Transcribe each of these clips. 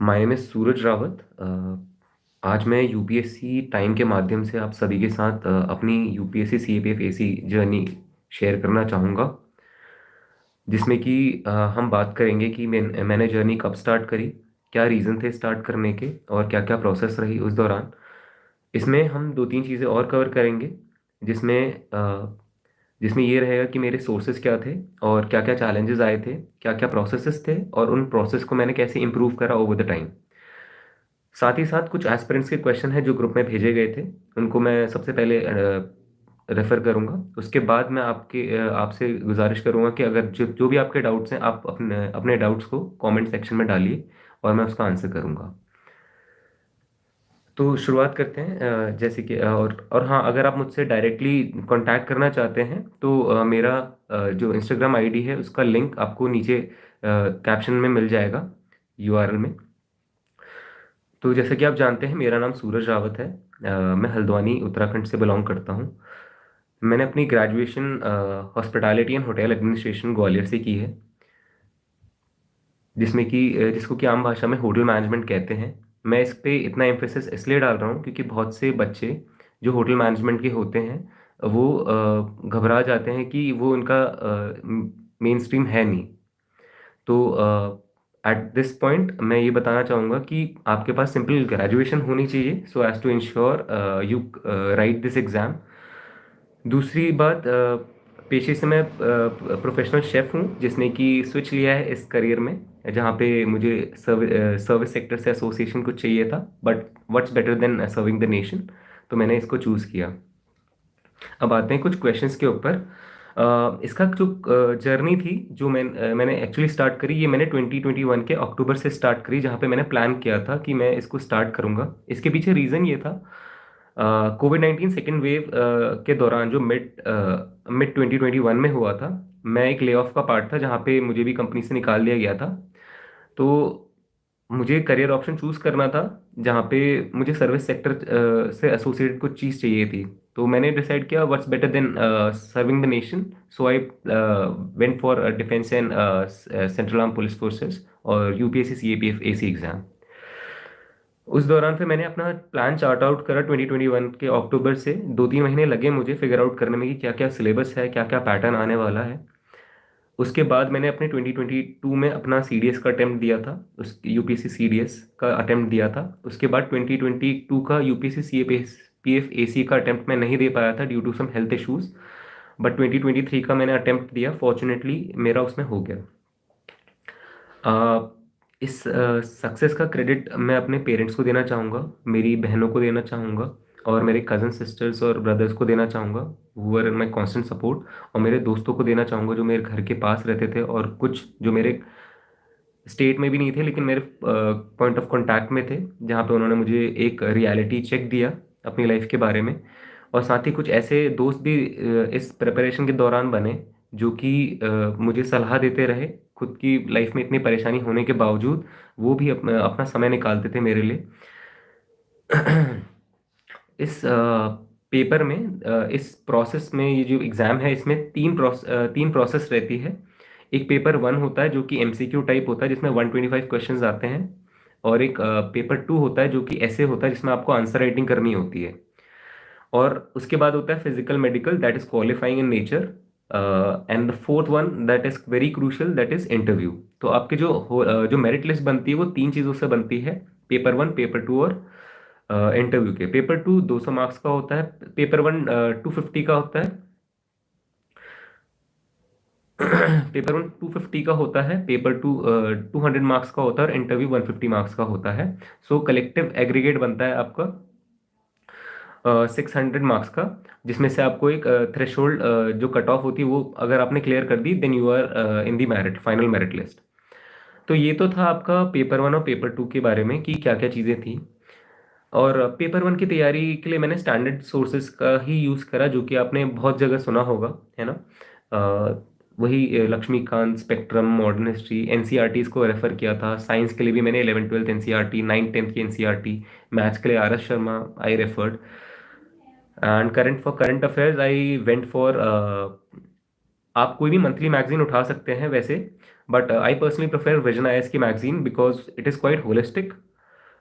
My name is सूरज रावत। आज मैं UPSC time के माध्यम से आप सभी के साथ अपनी UPSC CAPF AC journey share करना चाहूँगा, जिसमें कि हम बात करेंगे कि मैंने जर्नी कब स्टार्ट करी, क्या रीज़न थे स्टार्ट करने के और क्या-क्या प्रोसेस रही उस दौरान। इसमें हम 2-3 चीज़ें और कवर करेंगे, जिसमें जिसमें ये रहेगा कि मेरे सोर्सेज़ क्या थे और क्या-क्या चैलेंजेज़ आए थे, क्या-क्या प्रोसेसेस थे और उन प्रोसेस को मैंने कैसे इम्प्रूव करा ओवर द टाइम। साथ ही साथ कुछ एस्पिरेंट्स के क्वेश्चन हैं जो ग्रुप में भेजे गए थे, उनको मैं सबसे पहले रेफ़र करूँगा। उसके बाद मैं आपसे गुज़ारिश करूँगा कि अगर जो जो भी आपके डाउट्स हैं, आप अपने अपने डाउट्स को कमेंट सेक्शन में डालिए और मैं उसका आंसर करूँगा। तो शुरुआत करते हैं जैसे कि और हाँ, अगर आप मुझसे डायरेक्टली कॉन्टैक्ट करना चाहते हैं तो मेरा जो इंस्टाग्राम आईडी है उसका लिंक आपको नीचे कैप्शन में मिल जाएगा, यूआरएल में। तो जैसा कि आप जानते हैं मेरा नाम सूरज रावत है। मैं हल्द्वानी उत्तराखंड से बिलॉन्ग करता हूँ। मैंने अपनी graduation hospitality and hotel administration Gwalior से की है, जिसको कि आम भाषा में होटल मैनेजमेंट कहते हैं। मैं इस पे इतना एम्फेसिस इसलिए डाल रहा हूँ क्योंकि बहुत से बच्चे जो होटल मैनेजमेंट के होते हैं वो घबरा जाते हैं कि वो उनका मेन स्ट्रीम है नहीं। तो एट दिस पॉइंट मैं ये बताना चाहूँगा कि आपके पास सिंपल ग्रेजुएशन होनी चाहिए so as to ensure you write this exam. दूसरी बात, पेशे से मैं प्रोफेशनल शेफ़ हूँ जिसने कि स्विच लिया है इस करियर में, जहाँ पे मुझे सर्विस सेक्टर से एसोसिएशन कुछ चाहिए था, but what's better than serving the nation, तो मैंने इसको चूज़ किया। अब आते हैं कुछ क्वेश्चंस के ऊपर। इसका जो जर्नी थी जो मैंने एक्चुअली स्टार्ट करी, ये मैंने 2021 के अक्टूबर से स्टार्ट करी, जहाँ पे मैंने प्लान किया था कि मैं इसको स्टार्ट करूँगा। इसके पीछे रीज़न ये था, कोविड-19 सेकेंड वेव के दौरान जो मिड 2021 में हुआ था, मैं एक ले ऑफ का पार्ट था जहाँ पे मुझे भी कंपनी से निकाल दिया गया था। तो मुझे करियर ऑप्शन चूज़ करना था जहाँ पे मुझे सर्विस सेक्टर से एसोसिएटेड कुछ चीज़ चाहिए थी। तो मैंने डिसाइड किया what's better than serving the nation, so I went for defence and central arm police forces और यूपीएससी सीएपीएफ एसी एग्जाम। उस दौरान फिर मैंने अपना प्लान चार्ट आउट करा 2021 के अक्टूबर से। 2-3 महीने लगे मुझे फिगर आउट करने में कि क्या-क्या सिलेबस है, क्या-क्या पैटर्न आने वाला है। उसके बाद मैंने अपने 2022 में अपना सीडीएस का अटेम्प्ट दिया था, उस यूपीएससी सीडीएस का अटेम्प्ट दिया था। उसके बाद 2022 का यूपीएससी सीएपीएफ पीएफ एसी का अटेम्प्ट मैं नहीं दे पाया था due to some health issues, but 2023 का मैंने अटेम्प्ट दिया, फॉर्चुनेटली मेरा उसमें हो गया। अ, इस सक्सेस का क्रेडिट मैं अपने पेरेंट्स को देना चाहूँगा, मेरी बहनों को देना चाहूँगा और मेरे कज़न सिस्टर्स और ब्रदर्स को देना चाहूँगा, हू वर माय कांस्टेंट सपोर्ट। और मेरे दोस्तों को देना चाहूँगा जो मेरे घर के पास रहते थे और कुछ जो मेरे स्टेट में भी नहीं थे लेकिन मेरे पॉइंट ऑफ कॉन्टैक्ट में थे, जहाँ पे उन्होंने मुझे एक रियलिटी चेक दिया अपनी लाइफ के बारे में। और साथ ही कुछ ऐसे दोस्त भी इस प्रिपरेशन के दौरान बने जो कि मुझे सलाह देते रहे, खुद की लाइफ में इतनी परेशानी होने के बावजूद वो भी अपना समय निकालते थे मेरे लिए। इस पेपर में, इस प्रोसेस में, ये जो एग्ज़ाम है इसमें 3 प्रोसेस रहती है। एक पेपर 1 होता है जो कि एमसीक्यू टाइप होता है जिसमें 125 क्वेश्चंस आते हैं, और एक पेपर 2 होता है जो कि ऐसे होता है जिसमें आपको आंसर राइटिंग करनी होती है। और उसके बाद होता है physical medical, that is qualifying in nature, and the fourth one that is very crucial, that is interview. तो आपके जो मेरिट लिस्ट बनती है वो 3 चीज़ों से बनती है, पेपर 1, पेपर 2 और इंटरव्यू के। पेपर 2 200 मार्क्स का होता है, पेपर 1 250 का होता है। पेपर 1 250 का होता है, पेपर 2 200 मार्क्स का होता है और इंटरव्यू 150 मार्क्स का होता है। सो कलेक्टिव एग्रीगेट बनता है आपका 600 मार्क्स का, जिसमें से आपको एक थ्रेशोल्ड जो कट ऑफ होती है वो अगर आपने क्लियर कर दी then you are in the merit, final merit list. तो ये तो था आपका पेपर 1 और पेपर 2 के बारे में कि क्या क्या चीज़ें थी। और पेपर 1 की तैयारी के लिए मैंने स्टैंडर्ड सोर्सेज का ही यूज़ करा जो कि आपने बहुत जगह सुना होगा, है ना। वही Laxmikanth, Spectrum, modern history, NCERTs को रेफर किया था। साइंस के लिए भी मैंने 11th-12th एनसीईआरटी, 9th-10th की एनसीईआरटी, मैथ्स के लिए R S Sharma I referred, and current affairs I went for, आप कोई भी मंथली मैगजीन उठा सकते हैं वैसे, but I personally prefer Vision IAS की magazine because it is quite holistic.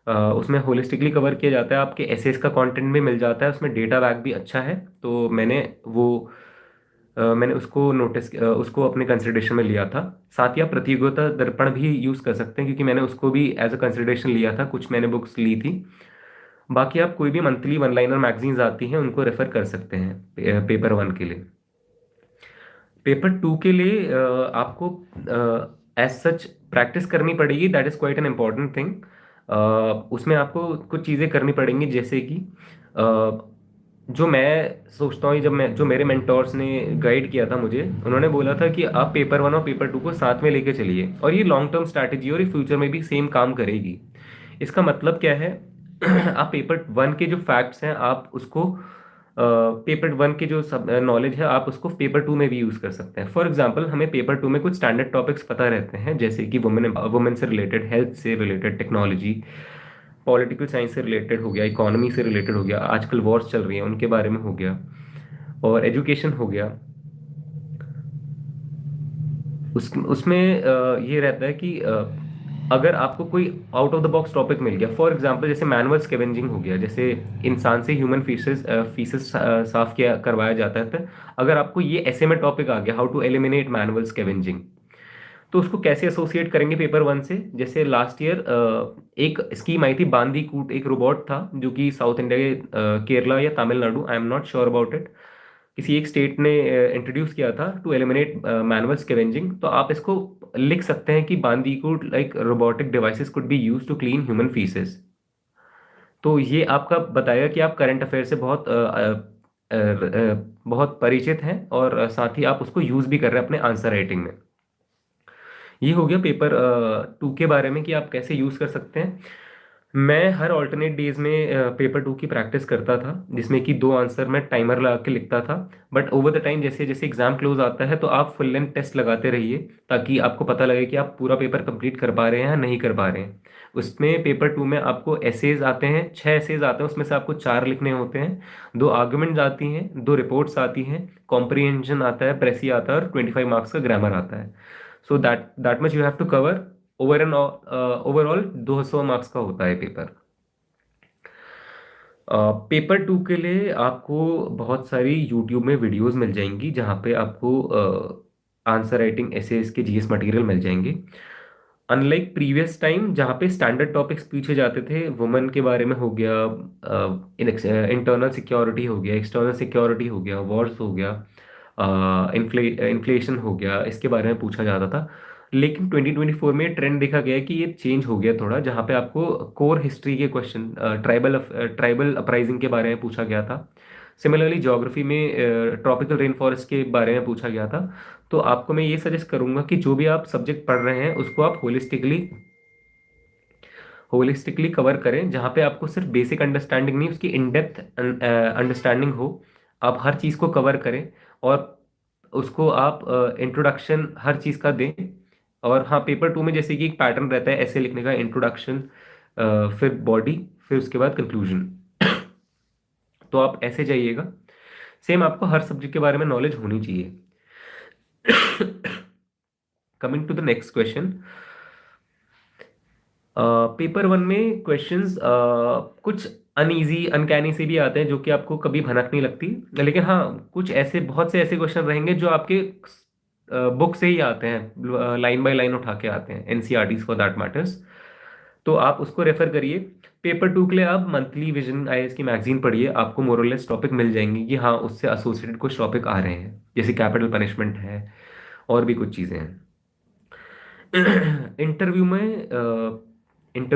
उसमें होलिस्टिकली कवर किया जाता है, आपके एसेस का कंटेंट भी मिल जाता है, उसमें डेटा बैक भी अच्छा है। तो मैंने उसको उसको अपने कंसिडरेशन में लिया था। साथ ही आप प्रतियोगिता दर्पण भी यूज़ कर सकते हैं, क्योंकि मैंने उसको भी एज अ कंसिडरेशन लिया था, कुछ मैंने बुक्स ली थी। बाकी आप कोई भी मंथली वन लाइनर मैगजीन्स आती हैं उनको रेफर कर सकते हैं पेपर वन के लिए। पेपर टू के लिए आपको एज सच प्रैक्टिस करनी पड़ेगी, that is quite an important thing. उसमें आपको कुछ चीज़ें करनी पड़ेंगी, जैसे कि जो मैं सोचता हूँ, जब मैं जो मेरे मेंटोर्स ने गाइड किया था मुझे, उन्होंने बोला था कि आप पेपर वन और पेपर टू को साथ में लेके चलिए, और ये लॉन्ग टर्म स्ट्रैटेजी और ये फ्यूचर में भी सेम काम करेगी। इसका मतलब क्या है? आप पेपर वन के जो फैक्ट्स हैं आप उसको पेपर वन के जो सब नॉलेज है आप उसको पेपर टू में भी यूज़ कर सकते हैं। फॉर एग्जांपल, हमें पेपर टू में कुछ स्टैंडर्ड टॉपिक्स पता रहते हैं, जैसे कि वुमेन से रिलेटेड, हेल्थ से रिलेटेड, टेक्नोलॉजी, पॉलिटिकल साइंस से रिलेटेड हो गया, इकोनॉमी से रिलेटेड हो गया, आजकल वॉर्स चल रही हैं उनके बारे में हो गया, और एजुकेशन हो गया। उसमें ये रहता है कि अगर आपको कोई out of the box topic मिल गया, फॉर एग्जांपल जैसे मैनुअल स्कैवेंजिंग हो गया, जैसे इंसान से ह्यूमन फीसेस साफ किया करवाया जाता है, तो अगर आपको ये ऐसे में टॉपिक आ गया, how to eliminate manual scavenging, तो उसको कैसे एसोसिएट करेंगे पेपर वन से? जैसे लास्ट ईयर एक स्कीम आई थी, बांदी कूट, एक रोबोट था जो कि साउथ इंडिया के केरला या Tamil Nadu, I am not sure about it, किसी एक स्टेट ने इंट्रोड्यूस किया था टू एलिमिनेट मैनुअल स्कैवेंजिंग। तो आप इसको लिख सकते हैं कि Bandicoot like robotic devices could be use to clean human faeces. तो ये आपका बताएगा कि आप करंट अफेयर से बहुत परिचित हैं, और साथ ही आप उसको यूज भी कर रहे हैं अपने आंसर राइटिंग में। ये हो गया पेपर टू के बारे में कि आप कैसे यूज़ कर सकते हैं। मैं हर ऑल्टरनेट डेज में पेपर टू की प्रैक्टिस करता था, जिसमें कि 2 आंसर मैं टाइमर लगा के लिखता था। बट ओवर द टाइम, जैसे जैसे एग्जाम क्लोज आता है, तो आप फुल लेंथ टेस्ट लगाते रहिए, ताकि आपको पता लगे कि आप पूरा पेपर कंप्लीट कर पा रहे हैं या नहीं कर पा रहे हैं। उसमें पेपर टू में आपको एसेज आते हैं, 6 एसेज आते हैं, उसमें से आपको 4 लिखने होते हैं। 2 आर्गुमेंट्स आती हैं, 2 रिपोर्ट्स आती हैं, कॉम्प्रिहेंशन आता है, प्रेसी आता है, और 25 मार्क्स का ग्रामर आता है। So that much you have to cover. Overall 200 marks का होता है पेपर। पेपर टू के लिए आपको बहुत सारी यूट्यूब में वीडियोस मिल जाएंगी, जहाँ पे आपको आंसर राइटिंग एसेस के जीएस मटेरियल मिल जाएंगे। अनलाइक प्रीवियस टाइम, जहाँ पे स्टैंडर्ड टॉपिक्स पूछे जाते थे, वुमेन के बारे में हो गया, इंटरनल सिक्योरिटी हो गया, एक्सटर्नल सिक्योरिटी हो गया, वॉर्स हो गया, इन्फ्लेशन हो गया, इसके बारे में पूछा जाता था। लेकिन 2024 में ट्रेंड देखा गया है कि ये चेंज हो गया थोड़ा, जहाँ पे आपको कोर हिस्ट्री के क्वेश्चन, ट्राइबल अपराइजिंग के बारे में पूछा गया था। सिमिलरली ज्योग्राफी में ट्रॉपिकल रेन फॉरेस्ट के बारे में पूछा गया था। तो आपको मैं ये सजेस्ट करूंगा कि जो भी आप सब्जेक्ट पढ़ रहे हैं उसको आप होलिस्टिकली कवर करें, जहाँ पे आपको सिर्फ बेसिक अंडरस्टैंडिंग नहीं, उसकी इन डेप्थ अंडरस्टैंडिंग हो। आप हर चीज़ को कवर करें, और उसको आप इंट्रोडक्शन हर चीज़ का दें। और हाँ, पेपर टू में जैसे कि एक पैटर्न रहता है ऐसे लिखने का, इंट्रोडक्शन, फिर बॉडी, फिर उसके बाद कंक्लूजन। तो आप ऐसे जाइएगा। सेम आपको हर सब्जेक्ट के बारे में नॉलेज होनी चाहिए। Coming to the next question. Paper one में क्वेश्चंस कुछ अनईजी अनकैनी से भी आते हैं, जो कि आपको कभी भनक नहीं लगती। लेकिन हाँ, कुछ ऐसे बहुत से ऐसे क्वेश्चन रहेंगे जो आपके बुक से ही आते हैं, लाइन बाय लाइन उठा के आते हैं, एनसीईआरटीज फॉर दैट मैटर्स। तो आप उसको रेफर करिए। पेपर टू के लिए आप मंथली विजन आईएएस की मैगजीन पढ़िए, आपको मोरलेस टॉपिक मिल जाएंगे कि हाँ, उससे एसोसिएटेड कुछ टॉपिक आ रहे हैं, जैसे कैपिटल पनिशमेंट है, और भी कुछ चीज़ें हैं। इंटरव्यू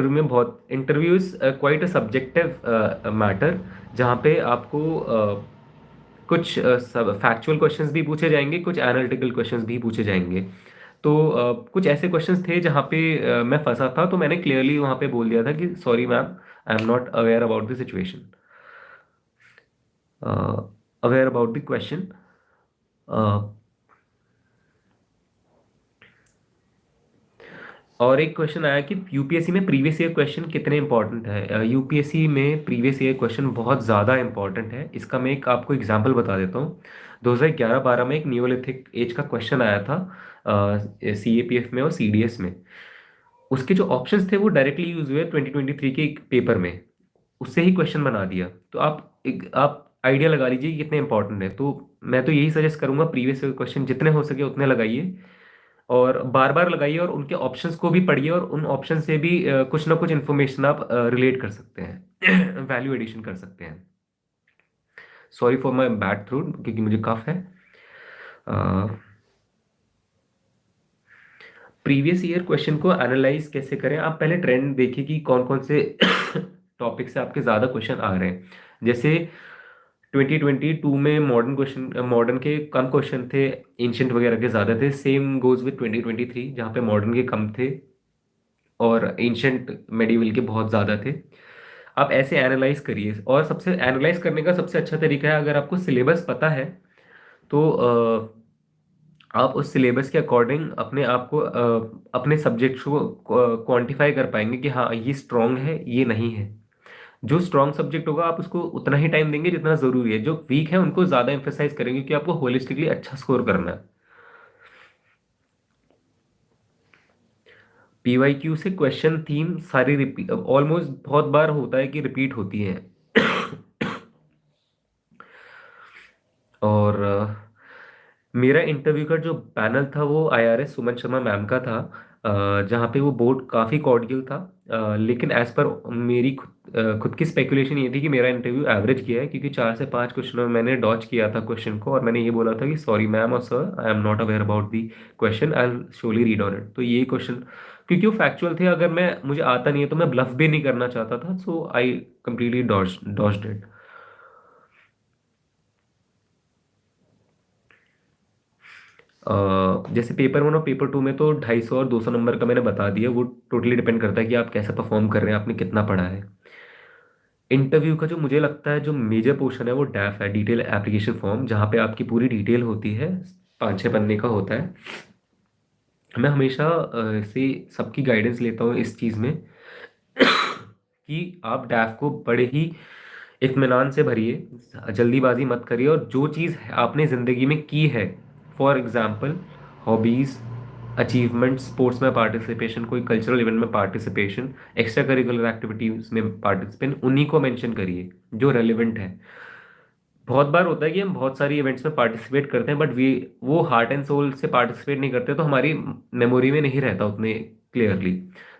में बहुत interview is quite a subjective matter, जहाँ पे आपको कुछ फैक्चुअल क्वेश्चंस भी पूछे जाएंगे, कुछ एनालिटिकल क्वेश्चंस भी पूछे जाएंगे। तो कुछ ऐसे क्वेश्चंस थे जहाँ पे मैं फंसा था, तो मैंने क्लियरली वहाँ पे बोल दिया था कि sorry ma'am, I am not aware about the situation, aware about the question. और एक क्वेश्चन आया कि यूपीएससी में प्रीवियस ईयर क्वेश्चन कितने इंपॉर्टेंट है। यूपीएससी में प्रीवियस ईयर क्वेश्चन बहुत ज़्यादा इंपॉर्टेंट है। इसका मैं एक आपको एग्जांपल बता देता हूँ। 2011-12 में एक नियोलिथिक एज का क्वेश्चन आया था, CAPF में और CDS में। उसके जो ऑप्शंस थे वो डायरेक्टली यूज हुए 2023 के एक पेपर में, उससे ही क्वेश्चन बना दिया। तो आप आइडिया लगा लीजिए कि कितने इंपॉर्टेंट है। तो मैं तो यही सजेस्ट करूंगा, प्रीवियस क्वेश्चन जितने हो सके उतने लगाइए, और बार बार लगाइए, और उनके ऑप्शंस को भी पढ़िए, और उन ऑप्शन से भी कुछ ना कुछ इन्फॉर्मेशन आप रिलेट कर सकते हैं, वैल्यू एडिशन कर सकते हैं। Sorry for my bad throat, क्योंकि मुझे कफ है। प्रीवियस ईयर क्वेश्चन को एनालाइज कैसे करें? आप पहले ट्रेंड देखिए कि कौन कौन से टॉपिक से आपके ज़्यादा क्वेश्चन आ रहे हैं। जैसे 2022 में मॉडर्न के कम क्वेश्चन थे, एंशियंट वगैरह के ज़्यादा थे। सेम गोज विद 2023, जहाँ पे मॉडर्न के कम थे और एंशियंट मेडिवल के बहुत ज़्यादा थे। आप ऐसे एनालाइज करिए, और सबसे एनालाइज करने का सबसे अच्छा तरीका है, अगर आपको सिलेबस पता है तो आप उस सिलेबस के अकॉर्डिंग अपने आप को अपने सब्जेक्ट को क्वांटिफाई कर पाएंगे कि हाँ ये स्ट्रांग है, ये नहीं है। जो स्ट्रांग सब्जेक्ट होगा आप उसको उतना ही टाइम देंगे जितना जरूरी है, जो वीक है उनको ज्यादा एम्फेसाइज करेंगे, क्योंकि आपको होलिस्टिकली अच्छा स्कोर करना है। PYQ से क्वेश्चन थीम सारी रिपीट, ऑलमोस्ट बहुत बार होता है कि रिपीट होती है। और मेरा इंटरव्यू का जो पैनल था वो IRS सुमन शर्मा मैम का था, जहाँ पे वो बोर्ड काफ़ी कॉर्डियल था। लेकिन एज पर मेरी खुद की स्पेकुलेशन ये थी कि मेरा इंटरव्यू एवरेज गया है, क्योंकि 4 से 5 क्वेश्चनों में मैंने डॉच किया था क्वेश्चन को, और मैंने ये बोला था कि सॉरी मैम और sir, I am not aware about the question, I will surely read on it. तो ये क्वेश्चन क्योंकि वो फैक्चुअल थे, अगर मैं मुझे आता नहीं है तो मैं ब्लफ भी नहीं करना चाहता था, सो आई कंप्लीटली डॉज्ड इट। जैसे पेपर 1 और पेपर 2 में तो 250 और 200 नंबर का मैंने बता दिया, वो टोटली डिपेंड करता है कि आप कैसे परफॉर्म कर रहे हैं, आपने कितना पढ़ा है। इंटरव्यू का जो मुझे लगता है जो मेजर पोर्शन है वो डैफ है, डिटेल एप्लीकेशन फॉर्म, जहाँ पे आपकी पूरी डिटेल होती है, 5-6 पन्ने का होता है। मैं हमेशा से सबकी गाइडेंस लेता हूँ इस चीज़ में कि आप डैफ को बड़े ही इत्मीनान से भरिए, जल्दीबाजी मत करिए, और जो चीज़ आपने ज़िंदगी में की है, for example hobbies, achievement, sports में पार्टिसिपेशन, कोई कल्चरल इवेंट में पार्टिसिपेशन, एक्स्ट्रा करिकुलर एक्टिविटीज़ में पार्टिसिपेंट, उन्हीं को मेंशन करिए जो रेलिवेंट है। बहुत बार होता है कि हम बहुत सारी इवेंट्स में पार्टिसिपेट करते हैं, बट वी वो हार्ट एंड सोल से पार्टिसिपेट नहीं करते, तो हमारी मेमोरी में नहीं रहता उतने क्लियरली,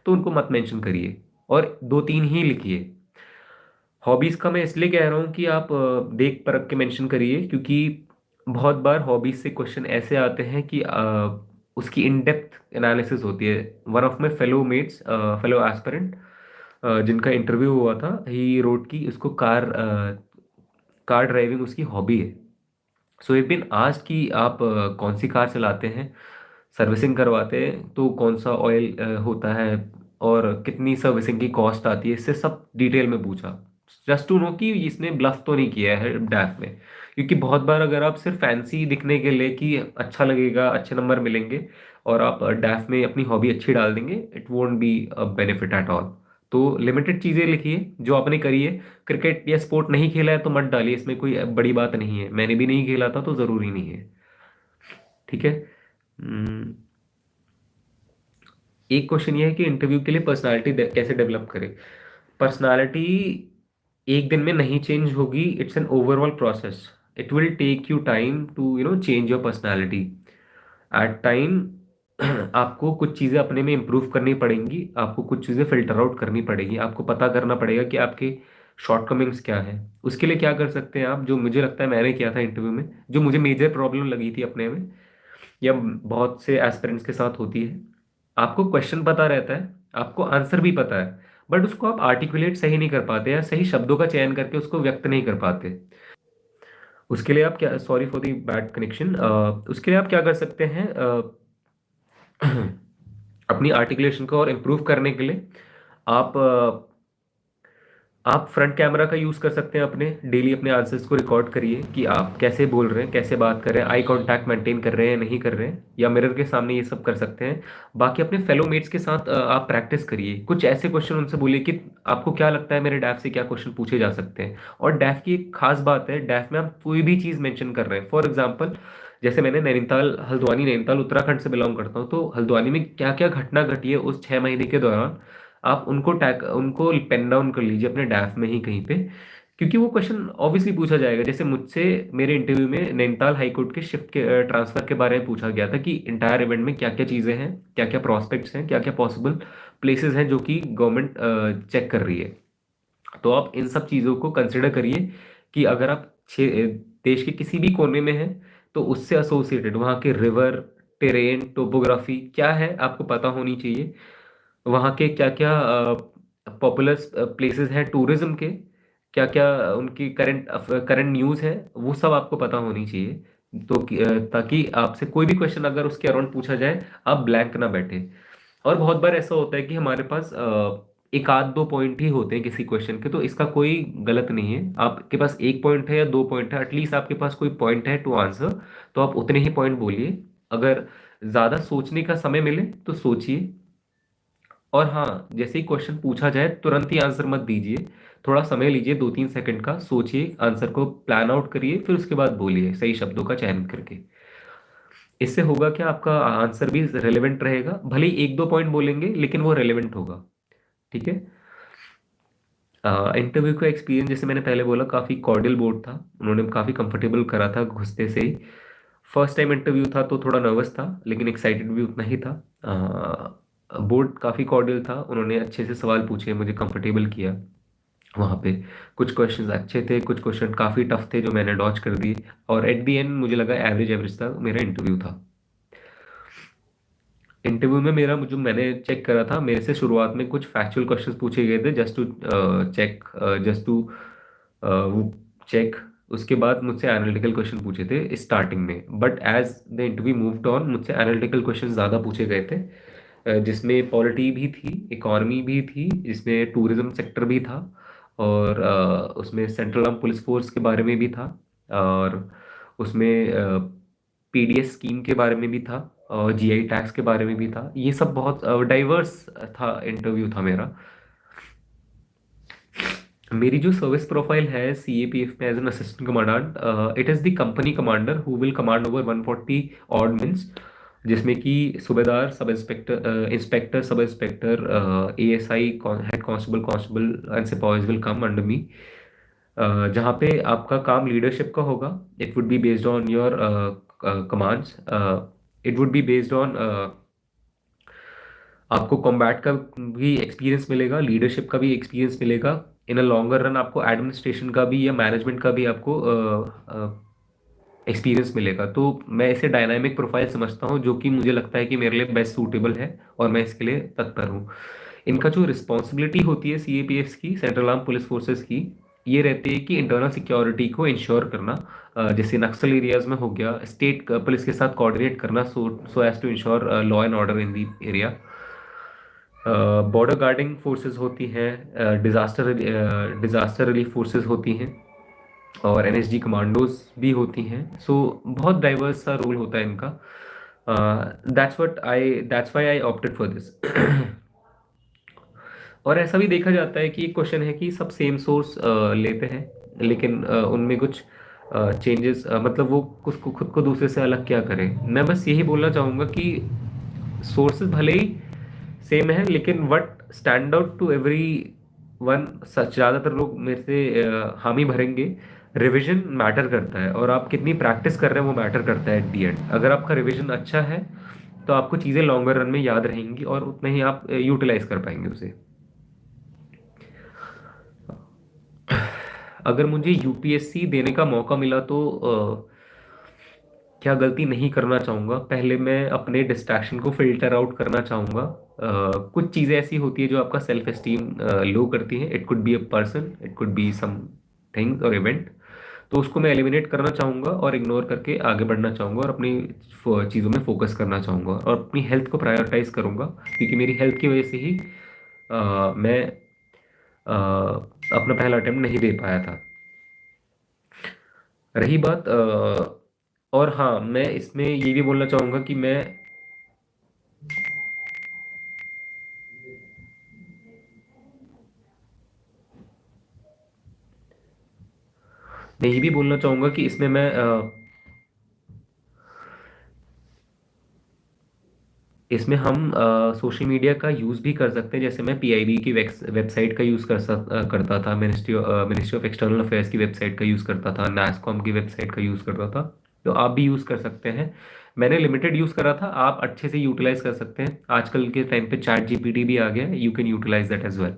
तो उनको मत मेंशन करिए, और 2-3 ही लिखिए। हॉबीज का मैं इसलिए कह रहा हूँ कि आप देख परख के मेंशन करिए, क्योंकि बहुत बार हॉबीज से क्वेश्चन ऐसे आते हैं कि उसकी इन डेप्थ एनालिसिस होती है। One of my fellow aspirant, जिनका इंटरव्यू हुआ था, ही रोड की उसको कार ड्राइविंग उसकी हॉबी है। सो इट बीन आस्क्ड कि आप कौन सी कार चलाते हैं, सर्विसिंग करवाते हैं तो कौन सा ऑयल होता है, और कितनी सर्विसिंग की कॉस्ट आती है, इससे सब डिटेल में पूछा, जस्ट टू नो कि इसने ब्लफ तो नहीं किया है डैफ में। क्योंकि बहुत बार अगर आप सिर्फ फैंसी दिखने के लिए कि अच्छा लगेगा, अच्छे नंबर मिलेंगे, और आप डैफ में अपनी हॉबी अच्छी डाल देंगे, it won't be a benefit at all. तो लिमिटेड चीज़ें लिखिए जो आपने करी है। क्रिकेट या स्पोर्ट नहीं खेला है तो मत डालिए, इसमें कोई बड़ी बात नहीं है, मैंने भी नहीं खेला था तो ज़रूरी नहीं है। ठीक है। हम्म, एक क्वेश्चन ये है कि इंटरव्यू के लिए पर्सनालिटी कैसे डेवलप करें। पर्सनालिटी एक दिन में नहीं चेंज होगी, it's an overall process. It will take you time to change your personality at time. आपको कुछ चीज़ें अपने में इम्प्रूव करनी पड़ेंगी, आपको कुछ चीज़ें फिल्टर आउट करनी पड़ेगी, आपको पता करना पड़ेगा कि आपके शॉर्टकमिंग्स क्या है। उसके लिए क्या कर सकते हैं आप, जो मुझे लगता है मैंने किया था इंटरव्यू में, जो मुझे मेजर प्रॉब्लम लगी थी अपने में, या बहुत से एस्पिरेंट्स के साथ होती है। आपको क्वेश्चन पता रहता है, आपको आंसर भी पता है, बट उसको आप आर्टिकुलेट सही नहीं कर पाते, या सही शब्दों का चयन करके उसको व्यक्त नहीं कर पाते। उसके लिए आप क्या, sorry for the bad connection, उसके लिए आप क्या कर सकते हैं, अपनी आर्टिकुलेशन को और इम्प्रूव करने के लिए आप आप फ्रंट कैमरा का यूज़ कर सकते हैं, अपने डेली अपने आंसर्स को रिकॉर्ड करिए कि आप कैसे बोल रहे हैं, कैसे बात कर रहे हैं, आई कांटेक्ट मेंटेन कर रहे हैं नहीं कर रहे हैं, या मिरर के सामने ये सब कर सकते हैं। बाकी अपने फेलो मेट्स के साथ आप प्रैक्टिस करिए, कुछ ऐसे क्वेश्चन उनसे बोलिए कि आपको क्या लगता है मेरे डैफ से क्या क्वेश्चन पूछे जा सकते हैं। और डैफ की एक खास बात है, डैफ में आप कोई भी चीज़ मेंशन कर रहे हैं, फॉर एग्जाम्पल जैसे मैंने नैनीताल, हल्द्वानी नैनीताल उत्तराखंड से बिलोंग करता हूँ, तो हल्द्वानी में क्या क्या घटना घटी है उस 6 महीने के दौरान, आप उनको पेन डाउन कर लीजिए अपने डैफ में ही कहीं पे, क्योंकि वो क्वेश्चन ऑब्वियसली पूछा जाएगा। जैसे मुझसे मेरे इंटरव्यू में नैनीताल हाईकोर्ट के शिफ्ट के ट्रांसफर के बारे में पूछा गया था कि इंटायर इवेंट में क्या क्या चीज़ें हैं, क्या क्या प्रॉस्पेक्ट्स हैं, क्या क्या पॉसिबल प्लेसेस हैं जो कि गवर्नमेंट चेक कर रही है। तो आप इन सब चीज़ों को कंसिडर करिए कि अगर आप देश के किसी भी कोने में हैं, तो उससे एसोसिएटेड वहाँ के रिवर, टेरेन, टोपोग्राफी क्या है आपको पता होनी चाहिए। वहाँ के क्या क्या पॉपुलर प्लेसेस हैं टूरिज्म के, क्या क्या उनकी करंट न्यूज़ है, वो सब आपको पता होनी चाहिए। तो ताकि आपसे कोई भी क्वेश्चन अगर उसके अराउंड पूछा जाए, आप ब्लैंक ना बैठे। और बहुत बार ऐसा होता है कि हमारे पास एक आध दो पॉइंट ही होते हैं किसी क्वेश्चन के, तो इसका कोई गलत नहीं है। आपके पास एक पॉइंट है या दो पॉइंट है, एटलीस्ट आपके पास कोई पॉइंट है टू आंसर, तो आप उतने ही पॉइंट बोलिए। अगर ज़्यादा सोचने का समय मिले तो सोचिए। और हाँ, जैसे ही क्वेश्चन पूछा जाए तुरंत ही आंसर मत दीजिए, थोड़ा समय लीजिए, 2-3 सेकंड का सोचिए, आंसर को प्लान आउट करिए, फिर उसके बाद बोलिए सही शब्दों का चयन करके। इससे होगा क्या, आपका आंसर भी रेलेवेंट रहेगा, भले ही एक दो पॉइंट बोलेंगे लेकिन वो रेलेवेंट होगा। ठीक है। इंटरव्यू का एक्सपीरियंस जैसे मैंने पहले बोला, काफ़ी कॉर्डियल बोर्ड था, उन्होंने काफ़ी कंफर्टेबल करा था घुसते से ही। फर्स्ट टाइम इंटरव्यू था तो थोड़ा नर्वस था, लेकिन एक्साइटेड भी उतना ही था। बोर्ड काफ़ी कॉर्डियल था, उन्होंने अच्छे से सवाल पूछे, मुझे कंफर्टेबल किया वहाँ पे। कुछ क्वेश्चंस अच्छे थे, कुछ क्वेश्चन काफ़ी टफ थे जो मैंने डॉच कर दिए, और एट द एंड मुझे लगा एवरेज एवरेज था मेरा इंटरव्यू था। इंटरव्यू में मेरा जो मैंने चेक करा था, मेरे से शुरुआत में कुछ फैक्चुअल क्वेश्चंस पूछे गए थे, just to check, just to वो चेक। उसके बाद मुझसे एनालिटिकल क्वेश्चन पूछे थे स्टार्टिंग में, but as the interview moved on मुझसे एनालिटिकल क्वेश्चन ज़्यादा पूछे गए थे, जिसमें पॉलिटी भी थी, इकोनॉमी भी थी, जिसमें टूरिज्म सेक्टर भी था, और उसमें सेंट्रल आर्म पुलिस फोर्स के बारे में भी था, और उसमें पीडीएस स्कीम के बारे में भी था, और जीआई टैक्स के बारे में भी था। ये सब बहुत डाइवर्स था, इंटरव्यू था मेरा। मेरी जो सर्विस प्रोफाइल है सीएपीएफ में as an assistant commandant, it is the company commander who will command over 140 odd mens, जिसमें कि सूबेदार, sub inspector, inspector, sub inspector, ASI, head constable, constable and सिपाहीज विल कम अंडर मी। जहाँ पे आपका काम लीडरशिप का होगा। It would be based on your commands, it would be based on, आपको कॉम्बैट का भी एक्सपीरियंस मिलेगा, लीडरशिप का भी एक्सपीरियंस मिलेगा, इन अ लॉन्गर रन आपको एडमिनिस्ट्रेशन का भी या मैनेजमेंट का भी आपको एक्सपीरियंस मिलेगा। तो मैं इसे डायनामिक प्रोफाइल समझता हूँ, जो कि मुझे लगता है कि मेरे लिए बेस्ट सूटेबल है, और मैं इसके लिए तत्पर हूँ। इनका जो रिस्पॉन्सिबिलिटी होती है सीएपीएफ की, सेंट्रल आर्म पुलिस फोर्सेस की, ये रहती है कि इंटरनल सिक्योरिटी को इंश्योर करना, जैसे नक्सल एरियाज में हो गया, स्टेट पुलिस के साथ कोऑर्डिनेट करना, so as to ensure law and order in the area. Border guarding forces होती हैं, डिजास्टर रिलीफ फोर्सेस होती हैं, और एनएसजी कमांडोज भी होती हैं। सो बहुत डाइवर्स सा रोल होता है इनका। That's why I opted for this. और ऐसा भी देखा जाता है कि एक क्वेश्चन है कि सब सेम सोर्स लेते हैं, लेकिन उनमें कुछ चेंजेस, मतलब वो खुद को दूसरे से अलग क्या करें। मैं बस यही बोलना चाहूँगा कि सोर्सेज भले ही सेम है, लेकिन what stand out to everyone, सच ज़्यादातर लोग मेरे से हामी भरेंगे, रिवीजन मैटर करता है, और आप कितनी प्रैक्टिस कर रहे हैं वो मैटर करता है एट दी एंड। अगर आपका रिवीजन अच्छा है तो आपको चीज़ें लॉन्गर रन में याद रहेंगी, और उतना ही आप यूटिलाइज कर पाएंगे उसे। अगर मुझे यूपीएससी देने का मौका मिला तो क्या गलती नहीं करना चाहूँगा, पहले मैं अपने डिस्ट्रैक्शन को फिल्टर आउट करना चाहूँगा। कुछ चीज़ें ऐसी होती है जो आपका सेल्फ एस्टीम लो करती हैं, it could be a person, it could be some things और इवेंट। तो उसको मैं एलिमिनेट करना चाहूँगा और इग्नोर करके आगे बढ़ना चाहूँगा, और अपनी चीज़ों में फोकस करना चाहूँगा, और अपनी हेल्थ को प्रायोरिटाइज करूँगा, क्योंकि मेरी हेल्थ की वजह से ही मैं अपना पहला अटेम्प्ट नहीं दे पाया था। रही बात और हाँ, मैं इसमें ये भी बोलना चाहूँगा कि मैं ये भी बोलना चाहूँगा कि इसमें मैं इसमें हम सोशल मीडिया का यूज़ भी कर सकते हैं। जैसे मैं पीआईबी की वेबसाइट का यूज़ करता था, मिनिस्ट्री ऑफ एक्सटर्नल अफेयर्स की वेबसाइट का यूज़ करता था, नासकॉम की वेबसाइट का यूज़ करता था। तो आप भी यूज़ कर सकते हैं। मैंने लिमिटेड यूज़ करा था, आप अच्छे से यूटिलाइज कर सकते हैं। आजकल के टाइम पे चैट जीपीटी भी आ गया है, you can utilize that as well.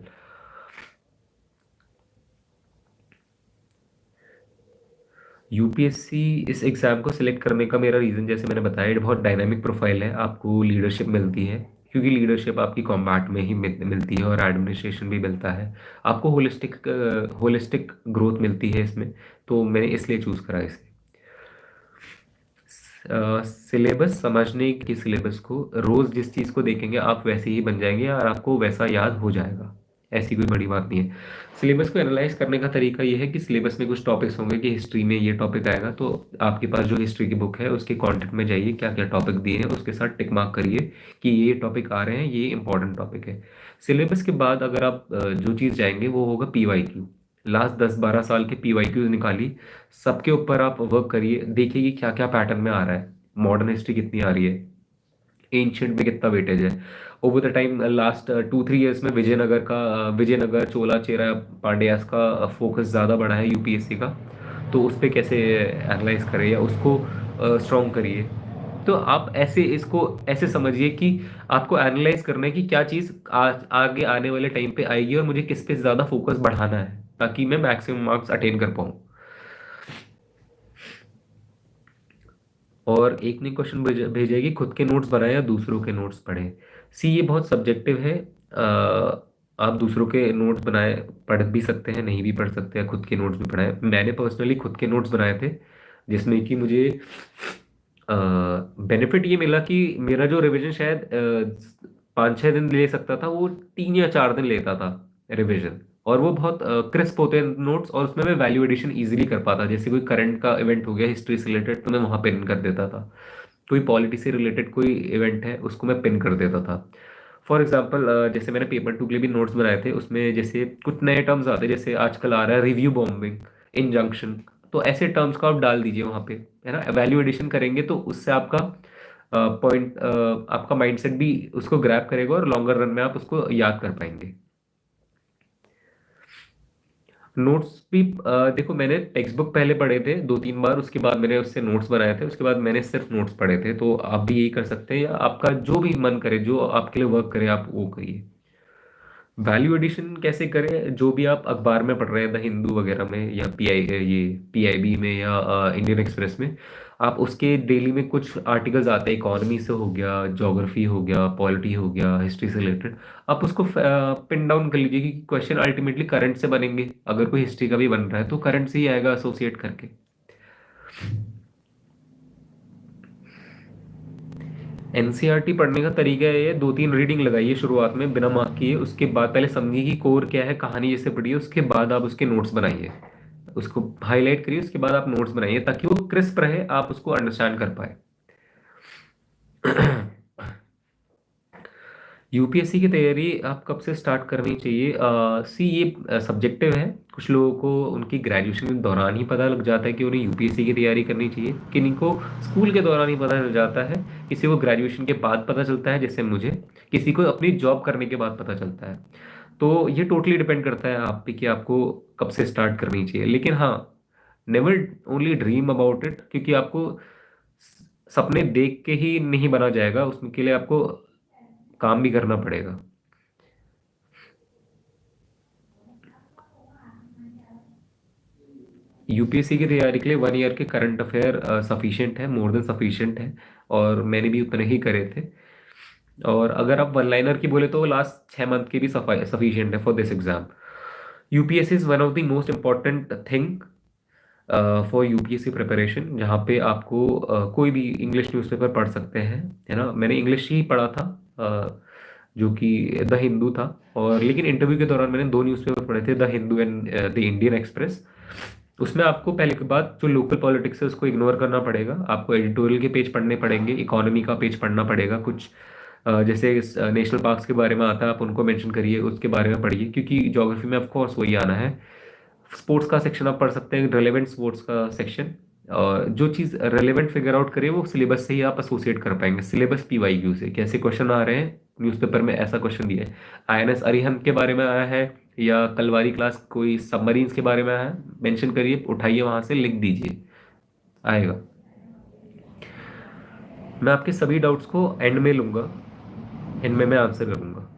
UPSC इस एग्ज़ाम को सिलेक्ट करने का मेरा रीज़न, जैसे मैंने बताया, ये बहुत डायनामिक प्रोफाइल है। आपको लीडरशिप मिलती है, क्योंकि लीडरशिप आपकी कॉम्बैट में ही मिलती है, और एडमिनिस्ट्रेशन भी मिलता है। आपको होलिस्टिक ग्रोथ मिलती है इसमें। तो मैंने इसलिए चूज़ करा इसे। सिलेबस समझने की, सिलेबस को रोज़ जिस चीज़ को देखेंगे आप वैसे ही बन जाएंगे, और आपको वैसा याद हो जाएगा। ऐसी कोई बड़ी बात नहीं है। सिलेबस को एनालाइज करने का तरीका ये है कि सिलेबस में कुछ टॉपिक्स होंगे कि हिस्ट्री में ये टॉपिक आएगा, तो आपके पास जो हिस्ट्री की बुक है उसके कंटेंट में जाइए, क्या क्या टॉपिक दिए हैं उसके साथ टिक मार्क करिए कि ये टॉपिक आ रहे हैं, ये इंपॉर्टेंट टॉपिक है। सिलेबस के बाद अगर आप जो चीज़ जाएंगे वो होगा पीवाईक्यू। लास्ट 10-12 साल के पीवाईक्यूज निकाली, सबके ऊपर आप वर्क करिए, देखिए कि क्या क्या पैटर्न में आ रहा है, मॉडर्न हिस्ट्री कितनी आ रही है, एंशियंट में कितना वेटेज है। Over the time last 2-3 years में विजयनगर, चोला, चेरा, पांड्यास का फोकस ज़्यादा बढ़ा है यूपीएससी का। तो उस पर कैसे एनालाइज करें या उसको स्ट्रॉन्ग करिए। तो आप ऐसे इसको ऐसे समझिए कि आपको एनालाइज करना है कि क्या चीज़ आगे आने वाले टाइम पे आएगी, और मुझे किस पे ज़्यादा फोकस बढ़ाना है ताकि मैं मैक्सिमम मार्क्स अटेन कर पाऊँ। और एक ने क्वेश्चन भेजा है कि खुद के नोट्स बनाए या दूसरों के नोट्स पढ़े। सी, ये बहुत सब्जेक्टिव है। आप दूसरों के नोट्स बनाए पढ़ भी सकते हैं, नहीं भी पढ़ सकते हैं, खुद के नोट्स भी पढ़ाए। मैंने पर्सनली खुद के नोट्स बनाए थे, जिसमें कि मुझे बेनिफिट ये मिला कि मेरा जो रिवीजन शायद 5-6 दिन ले सकता था, वो 3 या 4 दिन लेता था रिवीजन। और वो बहुत क्रिस्प होते हैं नोट्स, और उसमें मैं वैल्यू एडिशन इजीली कर पाता। जैसे कोई करंट का इवेंट हो गया हिस्ट्री से रिलेटेड, तो मैं वहाँ पिन कर देता था। कोई पॉलिटी से रिलेटेड कोई इवेंट है उसको मैं पिन कर देता था। फॉर एग्जाम्पल, जैसे मैंने पेपर 2 के लिए भी नोट्स बनाए थे, उसमें जैसे कुछ नए टर्म्स आते हैं, जैसे आजकल आ रहा है रिव्यू बॉम्बिंग, इंजंक्शन। तो ऐसे टर्म्स को आप डाल दीजिए वहाँ पे, है ना। वैल्यू एडिशन करेंगे तो उससे आपका पॉइंट, आपका माइंडसेट भी उसको ग्रैब करेगा, और लॉन्गर रन में आप उसको याद कर पाएंगे। नोट्स भी देखो, मैंने टेक्स्ट बुक पहले पढ़े थे 2-3 बार, उसके बाद मैंने उससे नोट्स बनाए थे, उसके बाद मैंने सिर्फ नोट्स पढ़े थे। तो आप भी यही कर सकते हैं, या आपका जो भी मन करे, जो आपके लिए वर्क करे, आप वो करिए। वैल्यू एडिशन कैसे करें, जो भी आप अखबार में पढ़ रहे हैं, द हिंदू वगैरह में, या पीआईबी में, या इंडियन एक्सप्रेस में, आप उसके डेली में कुछ आर्टिकल्स आते हैं, इकोनॉमी से हो गया, ज्योग्राफी हो गया, पॉलिटी हो गया, हिस्ट्री से रिलेटेड। आप उसको पिन डाउन कर लीजिए कि क्वेश्चन अल्टीमेटली करंट से बनेंगे। अगर कोई हिस्ट्री का भी बन रहा है तो करंट से ही आएगा एसोसिएट करके। एनसीईआरटी पढ़ने का तरीका है ये, 2-3 रीडिंग लगाइए शुरुआत में बिना मार्क किए, उसके बाद पहले समझिए कि कोर क्या है, कहानी जैसे पढ़िए, उसके बाद आप उसके नोट्स बनाइए, उसको हाईलाइट करिए, उसके बाद आप नोट्स बनाइए, ताकि वो क्रिस्प रहे, आप उसको अंडरस्टैंड कर पाए। यूपीएससी की तैयारी आप कब से स्टार्ट करनी चाहिए? सी, ये सब्जेक्टिव है। कुछ लोगों को उनकी ग्रेजुएशन के दौरान ही पता लग जाता है कि उन्हें यूपीएससी की तैयारी करनी चाहिए, किन्हीं को स्कूल के दौरान ही पता चल जाता है, किसी को ग्रेजुएशन के बाद पता चलता है जैसे मुझे, किसी को अपनी जॉब करने के बाद पता चलता है। तो ये टोटली डिपेंड करता है आप पे कि आपको कब से स्टार्ट करनी चाहिए। लेकिन हाँ, never only dream about it, क्योंकि आपको सपने देख के ही नहीं बना जाएगा, उसके लिए आपको काम भी करना पड़ेगा। यूपीएससी की तैयारी के लिए 1 ईयर के करंट अफेयर सफिशिएंट है, मोर देन सफिशिएंट है। और मैंने भी उतने ही करे थे। और अगर आप वन लाइनर की बोले तो लास्ट 6 मंथ की भी सफिशिएंट है for this exam. UPSC is one of the most important thing for UPSC preparation, जहाँ पे आपको कोई भी इंग्लिश न्यूज़पेपर पढ़ सकते हैं, है ना। मैंने इंग्लिश ही पढ़ा था, जो कि द हिंदू था। और लेकिन इंटरव्यू के दौरान मैंने 2 न्यूज़पेपर पढ़े थे, the Hindu and the Indian express. उसमें आपको पहले के बाद जो लोकल पॉलिटिक्स है उसको इग्नोर करना पड़ेगा, आपको एडिटोरियल के पेज पढ़ने पड़ेंगे, इकोनॉमी का पेज पढ़ना पड़ेगा कुछ। जैसे नेशनल पार्क्स के बारे में आता है, आप उनको मेंशन करिए, उसके बारे में पढ़िए, क्योंकि ज्योग्राफी में ऑफ कोर्स वही आना है। स्पोर्ट्स का सेक्शन आप पढ़ सकते हैं, रिलेवेंट स्पोर्ट्स का सेक्शन। और जो चीज़ रेलेवेंट फिगर आउट करे वो सिलेबस से ही आप एसोसिएट कर पाएंगे, सिलेबस पीवाईक्यू से कैसे क्वेश्चन आ रहे हैं, न्यूज़पेपर में ऐसा क्वेश्चन दिया है, आईएनएस अरिहंत के बारे में आया है या कलवारी क्लास कोई सबमरीन्स के बारे में आया है, मेंशन करिए, उठाइए वहां से लिख दीजिए, आएगा। मैं आपके सभी डाउट्स को एंड में लूंगा, एंड में मैं आंसर करूंगा।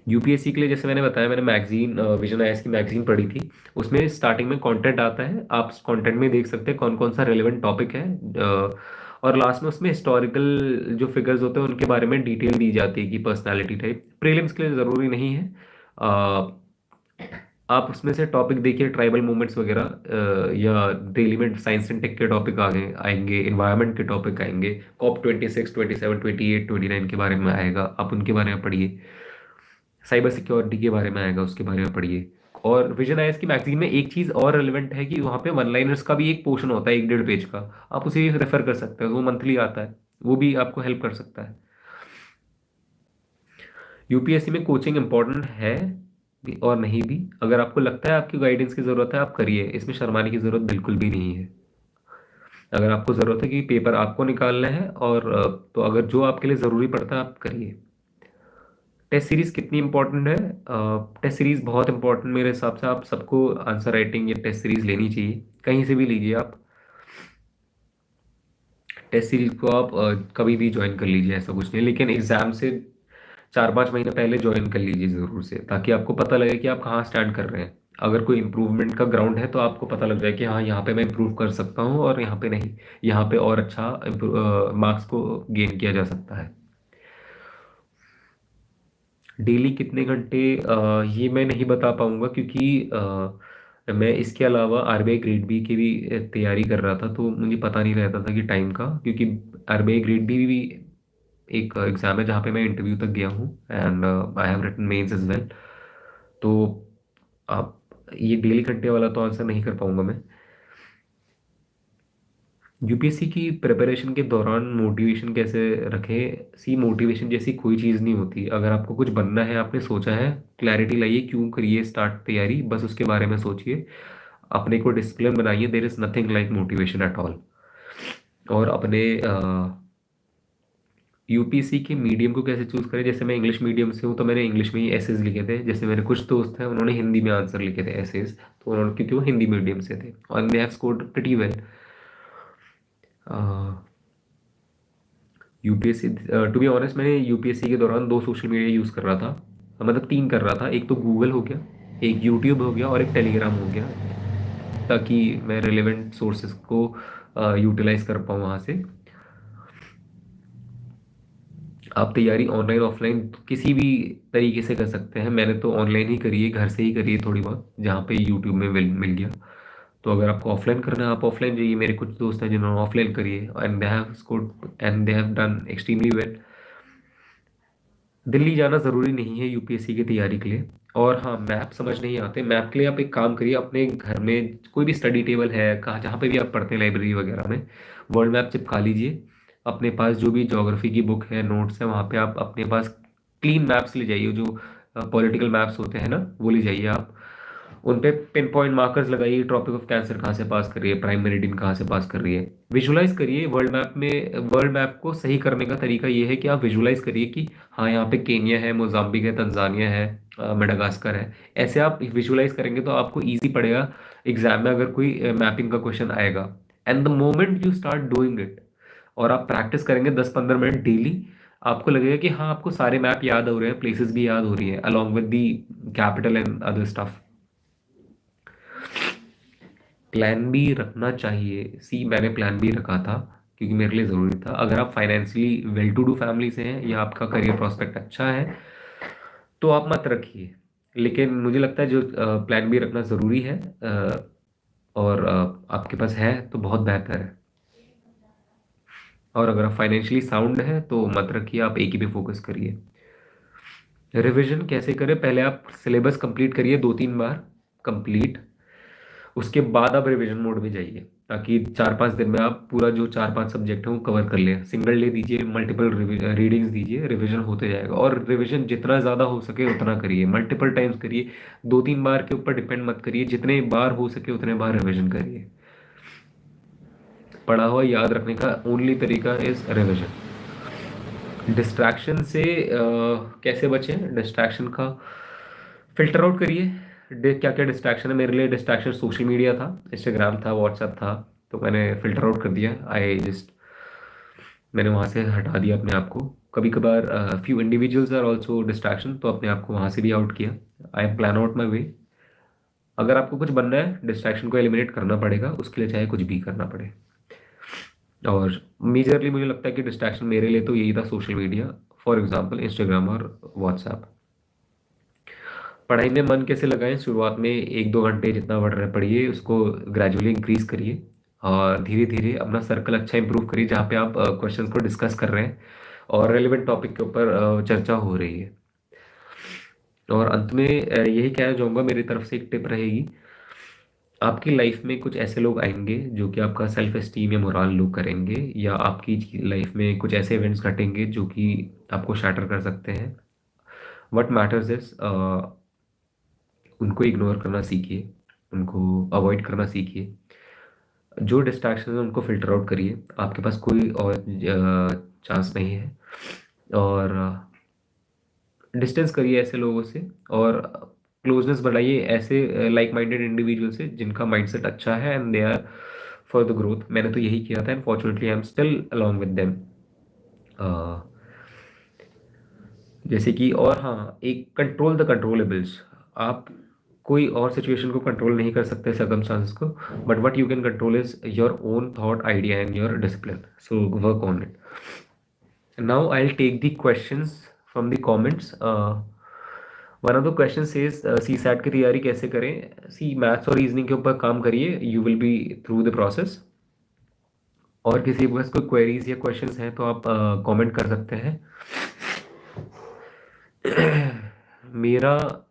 यूपीएससी के लिए जैसे मैंने बताया, मैंने मैगजीन विजन आईएएस की मैगजीन पढ़ी थी। उसमें स्टार्टिंग में कंटेंट आता है, आप कंटेंट में देख सकते हैं कौन कौन सा रेलेवेंट टॉपिक है, और लास्ट में उसमें हिस्टोरिकल जो फिगर्स होते हैं उनके बारे में डिटेल दी जाती है कि पर्सनालिटी टाइप। प्रीलिम्स के लिए ज़रूरी नहीं है, आप उसमें से टॉपिक देखिए, ट्राइबल मूवमेंट्स वगैरह, या डेली में साइंस एंड टेक के टॉपिक आगे आएंगे, इन्वायरमेंट के टॉपिक आएंगे, कॉप 26, 27, 28, 29 के बारे में आएगा, आप उनके बारे में पढ़िए। साइबर सिक्योरिटी के बारे में आएगा, उसके बारे में पढ़िए। और विजन आईएएस की मैगजीन में एक चीज़ और रेलिवेंट है कि वहाँ पे वन लाइनर्स का भी एक पोर्शन होता है, 1-1.5 पेज का, आप उसे रेफर कर सकते हो, वो मंथली आता है, वो भी आपको हेल्प कर सकता है। यूपीएससी में कोचिंग इंपॉर्टेंट है भी और नहीं भी, अगर आपको लगता है आपकी गाइडेंस की ज़रूरत है आप करिए, इसमें शर्माने की ज़रूरत बिल्कुल भी नहीं है। अगर आपको ज़रूरत है कि पेपर आपको निकालना है और तो अगर जो आपके लिए ज़रूरी पड़ता है आप करिए। टेस्ट सीरीज कितनी इंपॉर्टेंट है? टेस्ट सीरीज बहुत इंपॉर्टेंट मेरे हिसाब से, आप सबको आंसर राइटिंग या टेस्ट सीरीज लेनी चाहिए, कहीं से भी लीजिए आप। टेस्ट सीरीज को आप कभी भी ज्वाइन कर लीजिए, ऐसा कुछ नहीं, लेकिन एग्जाम से 4-5 महीने पहले ज्वाइन कर लीजिए ज़रूर से, ताकि आपको पता लगे कि आप कहाँ स्टैंड कर रहे हैं। अगर कोई इम्प्रूवमेंट का ग्राउंड है तो आपको पता लग जाए कि हाँ यहाँ पे मैं इम्प्रूव कर सकता हूँ और यहाँ पे नहीं, यहाँ पे और अच्छा मार्क्स को गेन किया जा सकता है। डेली कितने घंटे, ये मैं नहीं बता पाऊंगा क्योंकि मैं इसके अलावा आरबीआई ग्रेड बी की भी तैयारी कर रहा था, तो मुझे पता नहीं रहता था कि टाइम का, क्योंकि आरबीआई ग्रेड बी भी एक एग्ज़ाम है जहाँ पे मैं इंटरव्यू तक गया हूँ, and I have written mains as well. तो आप ये डेली घंटे वाला तो आंसर नहीं कर पाऊंगा मैं। यूपीएससी की प्रिपरेशन के दौरान मोटिवेशन कैसे रखें? सी मोटिवेशन जैसी कोई चीज़ नहीं होती, अगर आपको कुछ बनना है, आपने सोचा है, क्लैरिटी लाइए क्यों करिए स्टार्ट तैयारी, बस उसके बारे में सोचिए, अपने को डिसिप्लिन बनाइए, there is nothing like motivation at all. और अपने यूपीएससी के मीडियम को कैसे चूज़ करें? जैसे मैं इंग्लिश मीडियम से हूँ तो मैंने इंग्लिश में ही एसेज लिखे थे, जैसे मेरे कुछ दोस्त हैं उन्होंने हिंदी में आंसर लिखे थे एसेज, तो उन्होंने, क्योंकि वो हिंदी मीडियम से थे, और they have scored pretty well. UPSC, to be honest मैंने यूपीएससी के दौरान 2 सोशल मीडिया यूज़ कर रहा था, मतलब 3 कर रहा था, एक तो गूगल हो गया, एक यूट्यूब हो गया और एक टेलीग्राम हो गया, ताकि मैं रिलेवेंट सोर्सेज को यूटिलाइज कर पाऊँ वहाँ से। आप तैयारी ऑनलाइन ऑफलाइन किसी भी तरीके से कर सकते हैं, मैंने तो ऑनलाइन ही करी है, घर से ही करी है थोड़ी बहुत, जहाँ पे यूट्यूब में मिल गया। तो अगर आपको ऑफलाइन करना है आप ऑफलाइन जाइए, मेरे कुछ दोस्त हैं जिन्होंने ऑफलाइन करी है and they have scored and they have done extremely well. Delhi जाना ज़रूरी नहीं है यूपीएससी की तैयारी के लिए। और हाँ, मैप समझ नहीं आते, मैप के लिए आप एक काम करिए, अपने घर में कोई भी स्टडी टेबल है, कहाँ जहाँ पे भी आप पढ़ते हैं लाइब्रेरी वगैरह में, वर्ल्ड मैप चिपका लीजिए। अपने पास जो भी ज्योग्राफी की बुक है, नोट्स है, वहाँ पे आप अपने पास क्लीन मैप्स ले जाइए, जो पॉलिटिकल मैप्स होते हैं ना, वो ले जाइए आप। उन पे पिन पॉइंट मार्कर्स लगाइए, ट्रॉपिक ऑफ कैंसर कहाँ से पास कर रही है, प्राइम मेरिडियन कहाँ से पास कर रही है, विजुलाइज करिए वर्ल्ड मैप में। वर्ल्ड मैप को सही करने का तरीका ये है कि आप विजुलाइज करिए कि हाँ यहाँ पे केन्या है, मोजाम्बिक है, तंजानिया है, मेडागास्कर है, ऐसे आप विजुलाइज करेंगे तो आपको ईजी पड़ेगा एग्जाम में अगर कोई मैपिंग का क्वेश्चन आएगा। And the moment you start doing it और आप प्रैक्टिस करेंगे 10-15 मिनट डेली, आपको लगेगा कि हाँ आपको सारे मैप याद हो रहे हैं, प्लेसेस भी याद हो रही है along with the capital and other stuff. Plan B रखना चाहिए, सी मैंने प्लान बी रखा था क्योंकि मेरे लिए ज़रूरी था। अगर आप financially well to do family से हैं या आपका करियर प्रोस्पेक्ट अच्छा है तो आप मत रखिए, लेकिन मुझे लगता है जो प्लान बी रखना ज़रूरी है, और आपके पास है तो बहुत बेहतर है। और अगर आप फाइनेंशियली साउंड है तो मत रखिए, आप एक ही पे फोकस करिए। रिवीजन कैसे करें? पहले आप सिलेबस कंप्लीट करिए 2-3 बार कंप्लीट, उसके बाद आप रिवीजन मोड में जाइए, ताकि 4-5 दिन में आप पूरा जो 4-5 सब्जेक्ट है वो कवर कर लें। सिंगल डे दीजिए, मल्टीपल रीडिंग्स दीजिए, रिवीजन होते जाएगा। और रिवीजन जितना ज़्यादा हो सके उतना करिए, मल्टीपल टाइम्स करिए। 2-3 बार के ऊपर डिपेंड मत करिए, जितने बार हो सके उतने बार रिवीजन करिए। पढ़ा हुआ याद रखने का ओनली तरीका इज रिवीजन। डिस्ट्रैक्शन से कैसे बचें? डिस्ट्रैक्शन का फिल्टर आउट करिए। क्या क्या डिस्ट्रैक्शन है? मेरे लिए डिस्ट्रैक्शन सोशल मीडिया था, इंस्टाग्राम था, व्हाट्सएप था। तो मैंने फिल्टर आउट कर दिया। आई जस्ट मैंने वहाँ से हटा दिया अपने आप को। कभी कभार few individuals are also distraction, तो अपने आप को वहाँ से भी आउट किया। I plan out my way. अगर आपको कुछ बनना है, डिस्ट्रैक्शन को एलिमिनेट करना पड़ेगा, उसके लिए चाहे कुछ भी करना पड़े। और मेजरली मुझे लगता है कि डिस्ट्रैक्शन मेरे लिए तो यही था, social media, for example Instagram और व्हाट्सएप। पढ़ाई में मन कैसे लगाएं? शुरुआत में 1-2 घंटे जितना पढ़ रहे पढ़िए, उसको ग्रेजुअली इंक्रीज करिए। और धीरे धीरे अपना सर्कल अच्छा इंप्रूव करिए, जहाँ पे आप क्वेश्चन को डिस्कस कर रहे हैं और रेलिवेंट टॉपिक के ऊपर चर्चा हो रही है। और अंत में यही कहना चाहूँगा, मेरी तरफ से एक टिप रहेगी। आपकी लाइफ में कुछ ऐसे लोग आएंगे जो कि आपका सेल्फ एस्टीम या मोरल लो करेंगे, या आपकी लाइफ में कुछ ऐसे इवेंट्स घटेंगे जो कि आपको शैटर कर सकते हैं। व्हाट मैटर्स इज, उनको इग्नोर करना सीखिए, उनको अवॉइड करना सीखिए। जो डिस्ट्रैक्शन है उनको फिल्टर आउट करिए। आपके पास कोई और चांस नहीं है। और डिस्टेंस करिए ऐसे लोगों से, और क्लोजनेस बढ़ाइए ऐसे लाइक माइंडेड इंडिविजुअल से जिनका माइंडसेट अच्छा है and they are for the growth. मैंने तो यही किया था, and fortunately I am still along with them. जैसे कि, और हाँ, एक कंट्रोल द कंट्रोलेबल्स। आप कोई और सिचुएशन को कंट्रोल नहीं कर सकते, सर्कमस्टांसेस को, but what you can control is your own thought, idea and your discipline. So work on it. Now I will take the questions from the comments. One of the question says, CSAT की तैयारी कैसे करें? सी maths और reasoning के ऊपर काम करिए, you will be through the process. और किसी के पास कोई क्वेरीज या क्वेश्चंस हैं तो आप कमेंट कर सकते हैं। मेरा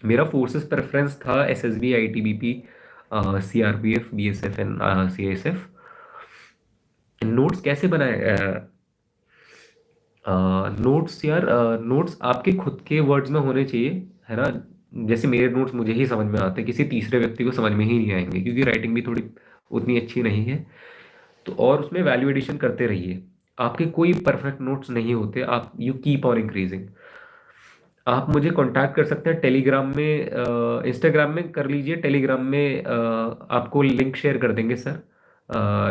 मेरा फोर्सेस प्रेफरेंस था SSB, ITBP, CRPF, BSF and CISF. Notes कैसे बनाए? नोट्स यार, नोट्स आपके खुद के वर्ड्स में होने चाहिए, है ना। जैसे मेरे नोट्स मुझे ही समझ में आते हैं, किसी तीसरे व्यक्ति को समझ में ही नहीं आएंगे, क्योंकि राइटिंग भी थोड़ी उतनी अच्छी नहीं है। तो और उसमें वैल्यू एडिशन करते रहिए। आपके कोई परफेक्ट नोट्स नहीं होते, आप यू कीप ऑन इंक्रीजिंग। आप मुझे कांटेक्ट कर सकते हैं टेलीग्राम में, इंस्टाग्राम में कर लीजिए, टेलीग्राम में आपको लिंक शेयर कर देंगे सर।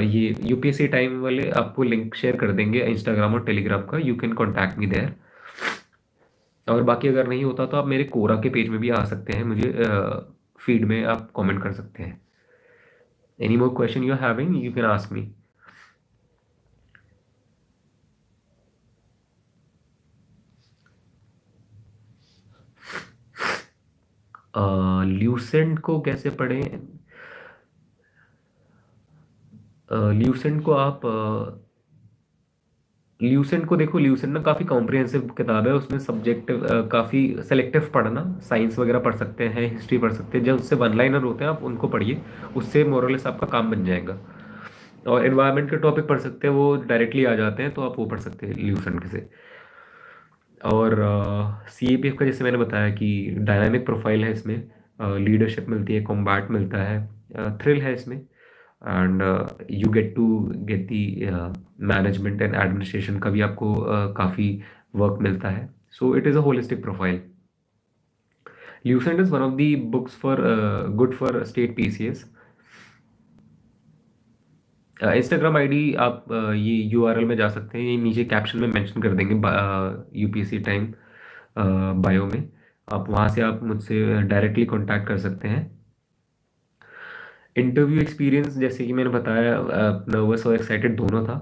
ये यूपीएससी टाइम वाले आपको लिंक शेयर कर देंगे इंस्टाग्राम और टेलीग्राम का, you can contact me there. और बाकी अगर नहीं होता तो आप मेरे कोरा के पेज में भी आ सकते हैं, मुझे फीड में आप कमेंट कर सकते हैं। Any more question you are having, you can ask me. Lucent को कैसे पढ़ें? ल्यूसेंट को आप ल्यूसेंट को देखो, ल्यूसेंट ना काफ़ी कॉम्प्रिहेंसिव किताब है। उसमें सब्जेक्ट काफ़ी सेलेक्टिव पढ़ना, साइंस वगैरह पढ़ सकते हैं, हिस्ट्री पढ़ सकते हैं, जो उससे वन लाइनर होते हैं आप उनको पढ़िए, उससे मोरलेस आपका काम बन जाएगा। और एनवायरनमेंट के टॉपिक पढ़ सकते हैं, वो डायरेक्टली आ जाते हैं, तो आप वो पढ़ सकते हैं ल्यूसेंट से। और सी ए पी एफ का जैसे मैंने बताया कि डायनामिक प्रोफाइल है इसमें, लीडरशिप मिलती है, कॉम्बैट मिलता है, थ्रिल है इसमें, and you get to get the management and administration का भी आपको काफ़ी वर्क मिलता है। So it is a holistic profile. Lucent is one of the books for good for state PCS. Instagram ID आप ये यूआरएल में जा सकते हैं, ये नीचे कैप्शन में मेंशन कर देंगे, यूपीएससी टाइम बायो में। आप वहाँ से आप मुझसे डायरेक्टली कांटेक्ट कर सकते हैं। इंटरव्यू एक्सपीरियंस, जैसे कि मैंने बताया, नर्वस और एक्साइटेड दोनों था।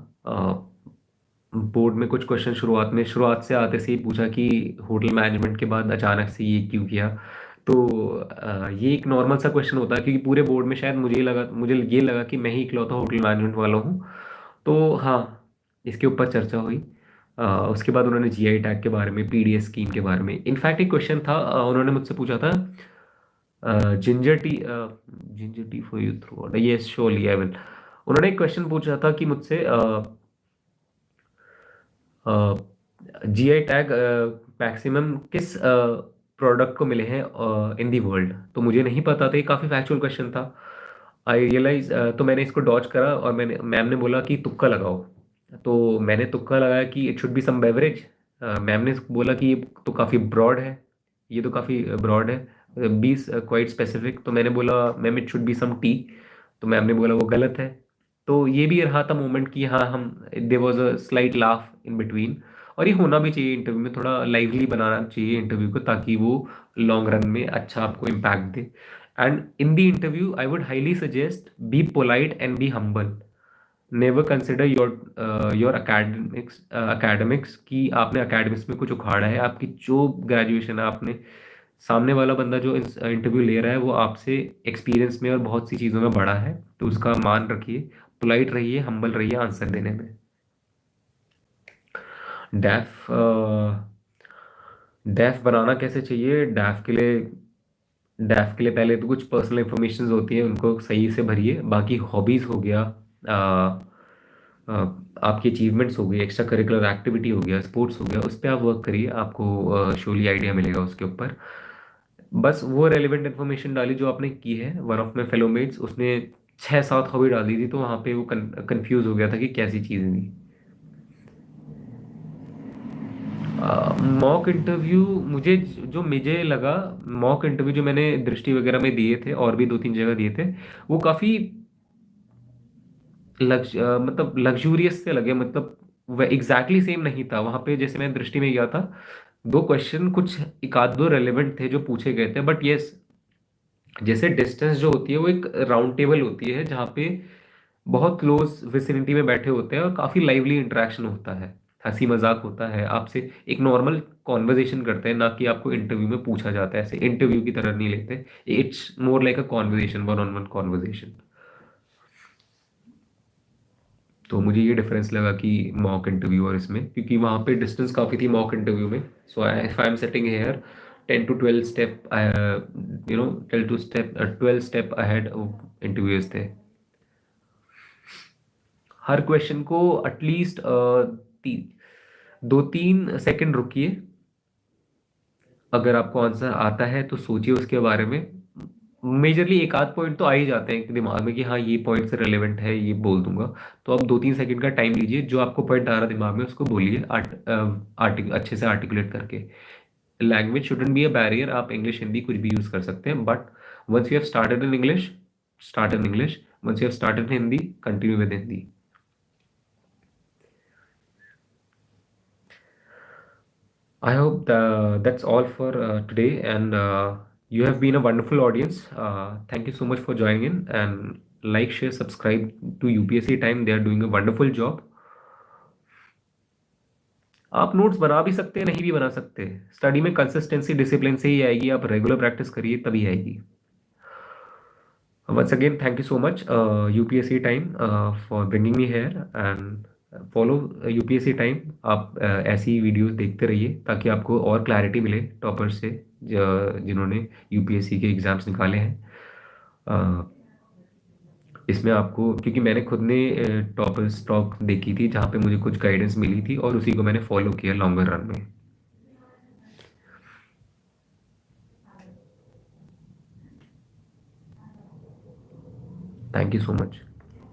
बोर्ड में कुछ क्वेश्चन शुरुआत से आते से ही पूछा कि होटल मैनेजमेंट के बाद अचानक से ये क्यों किया। तो ये एक नॉर्मल सा क्वेश्चन होता है, क्योंकि पूरे बोर्ड में शायद मुझे ये लगा कि मैं ही इकलौता होटल मैनेजमेंट वाला हूँ। तो हाँ, इसके ऊपर चर्चा हुई। उसके बाद उन्होंने जीआई टैग के बारे में, पीडीएस स्कीम के बारे में, इनफैक्ट एक क्वेश्चन था, उन्होंने मुझसे पूछा था ginger tea, ginger tea for you through ये श्योरली आई विल। उन्होंने एक क्वेश्चन पूछा था कि मुझसे जीआई टैग मैक्सिमम किस प्रोडक्ट को मिले हैं इन दी वर्ल्ड। तो मुझे नहीं पता था, ये काफ़ी फैक्चुअल क्वेश्चन था। आई रियलाइज, तो मैंने इसको डॉज करा और मैंने मैम ने बोला कि तुक्का लगाओ। तो मैंने तुक्का लगाया कि it should be some beverage. Ma'am ने बोला कि ये तो काफ़ी ब्रॉड है, ये तो काफ़ी ब्रॉड है, बी क्वाइट स्पेसिफिक। तो मैंने बोला ma'am it should be some tea. तो मैम ने बोला वो गलत है। तो ये भी रहा था मोमेंट कि हाँ हम, there was a slight laugh in between. और ये होना भी चाहिए इंटरव्यू में, थोड़ा लाइवली बनाना चाहिए इंटरव्यू को ताकि वो लॉन्ग रन में अच्छा आपको impact they. And in the interview I would highly suggest be polite and be humble. Never consider your academics कि आपने एकेडमिक्स में कुछ उखाड़ा है। आपकी जो ग्रेजुएशन है, आपने सामने वाला बंदा जो इंटरव्यू ले रहा है वो आपसे एक्सपीरियंस में और बहुत सी चीज़ों में बड़ा है, तो उसका मान रखिए। पोलाइट रहिए, हम्बल रहिए आंसर देने में। डैफ डैफ बनाना कैसे चाहिए? डैफ के लिए पहले तो कुछ पर्सनल इंफॉर्मेशन होती है, उनको सही से भरिए। बाकी हॉबीज़ हो गया, अ, आपकी अचीवमेंट्स हो गई, एक्स्ट्रा करिकुलर एक्टिविटी हो गया, स्पोर्ट्स हो गया, उस पर आप वर्क करिए, आपको शोली आइडिया मिलेगा उसके ऊपर। बस वो रेलिवेंट इन्फॉर्मेशन डाली जो आपने की है। वन ऑफ माई फेलोमेट्स उसने 6-7 हॉबी डाल दी थी, तो वहाँ पे वो कंफ्यूज हो गया था कि कैसी चीज़ें थी। मॉक इंटरव्यू, मुझे लगा, मॉक इंटरव्यू जो मैंने दृष्टि वगैरह में दिए थे और भी 2-3 जगह दिए थे, वो काफ़ी मतलब लग्जूरियस से लगे। मतलब वह एग्जैक्टली सेम नहीं था वहाँ पे जैसे मैं दृष्टि में गया था। दो क्वेश्चन कुछ एक आध दो रेलेवेंट थे जो पूछे गए थे, बट यस, जैसे डिस्टेंस जो होती है वो एक राउंड टेबल होती है जहाँ पे बहुत क्लोज विसिनिटी में बैठे होते हैं और काफ़ी लाइवली इंटरेक्शन होता है, हंसी मजाक होता है, आपसे एक नॉर्मल कॉन्वर्जेशन करते हैं, ना कि आपको इंटरव्यू में पूछा जाता है। ऐसे इंटरव्यू की तरह नहीं लेते, it's more like a conversation, one on one conversation. तो मुझे ये डिफरेंस लगा कि मॉक इंटरव्यू और इसमें, क्योंकि वहाँ पे डिस्टेंस काफ़ी थी मॉक इंटरव्यू में। So if I am setting here 10 to 12 step, 12 step ahead interviews थे। हर क्वेश्चन को एटलीस्ट 2-3 सेकंड रुकिए। अगर आपको आंसर आता है तो सोचिए उसके बारे में। मेजरली एक आध पॉइंट तो आ ही जाते हैं दिमाग में कि हाँ ये पॉइंट से रिलेवेंट है, ये बोल दूंगा। तो आप 2-3 सेकंड का टाइम लीजिए, जो आपको पॉइंट आ रहा है दिमाग में उसको बोलिए, अच्छे से आर्टिकुलेट करके। Language shouldn't be a barrier, आप इंग्लिश हिंदी कुछ भी यूज कर सकते हैं, but once you have started in English, start in English. Once you have started in Hindi, continue with Hindi. I hope that's all for today, and you have been a wonderful audience. Thank you so much for joining in, and like, share, subscribe to UPSC Time. They are doing a wonderful job. आप notes बना भी सकते हैं, नहीं भी बना सकते। Study में कंसिस्टेंसी डिसिप्लिन से ही आएगी, आप रेगुलर प्रैक्टिस करिए तभी आएगी। Once again, thank you so much, UPSC Time, for bringing me here, and follow UPSC time. आप ऐसी वीडियोस देखते रहिए ताकि आपको और क्लैरिटी मिले टॉपर से, जिन्होंने यूपीएससी के एग्ज़ाम्स निकाले हैं। अ, इसमें आपको, क्योंकि मैंने खुद ने टॉपर्स टॉक देखी थी जहाँ पे मुझे कुछ गाइडेंस मिली थी और उसी को मैंने फॉलो किया लॉन्गर रन में। Thank you so much.